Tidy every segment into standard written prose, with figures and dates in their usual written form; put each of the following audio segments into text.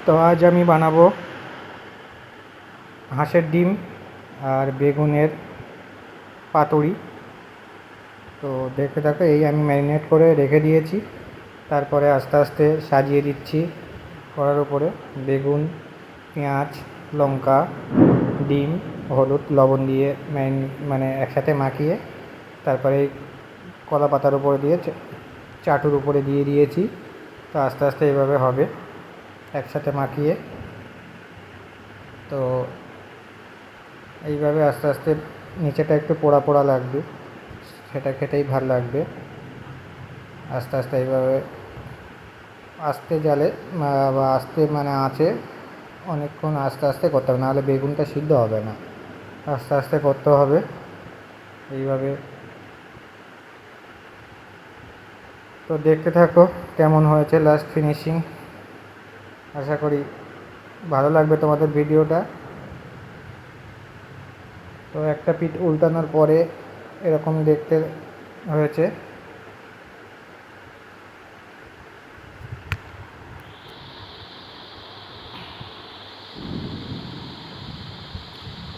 তো আজ আমি বানাবো হাঁসের ডিম আর বেগুনের পাতুরি। তো দেখতে থাকো, এই আমি ম্যারিনেট করে রেখে দিয়েছি। তারপরে আস্তে আস্তে সাজিয়ে দিচ্ছি কড়ার উপরে বেগুন, পেঁয়াজ, লঙ্কা, ডিম, হলুদ, লবণ দিয়ে মানে একসাথে মাখিয়ে তারপরে কলা পাতার উপরে দিয়ে চাটুর উপরে দিয়ে দিয়েছি। তো আস্তে আস্তে এইভাবে হবে একসাথে মাখিয়ে। তো এইভাবে আস্তে আস্তে নিচেটা একটু পোড়া পোড়া লাগবে, সেটা খেতেই ভালো লাগবে। আস্তে আস্তে এইভাবে আস্তে জালে বা আস্তে মানে আঁচে অনেকক্ষণ আস্তে আস্তে করতে হবে, নাহলে বেগুনটা সিদ্ধ হবে না। আস্তে আস্তে করতে হবে এইভাবে। তো দেখতে থাকো কেমন হয়েছে লাস্ট ফিনিশিং। আশা করি ভালো লাগবে তোমাদের ভিডিওটা। তো একটা পিঠ উল্টানোর পরে এরকম দেখতে হয়েছে।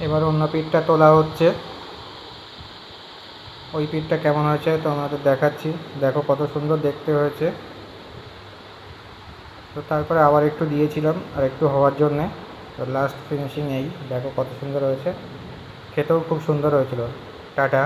এবার অন্য পিঠটা তোলা হচ্ছে। ওই পিঠটা কেমন হয়েছে তোমাদের দেখাচ্ছি, দেখো কত সুন্দর দেখতে হয়েছে। তো তারপরে আবার একটু দিয়েছিলাম আর একটু হওয়ার জন্যে। তো লাস্ট ফিনিশিং এই দেখো কত সুন্দর হয়েছে, খেতেও খুব সুন্দর হয়েছিল। টাটা।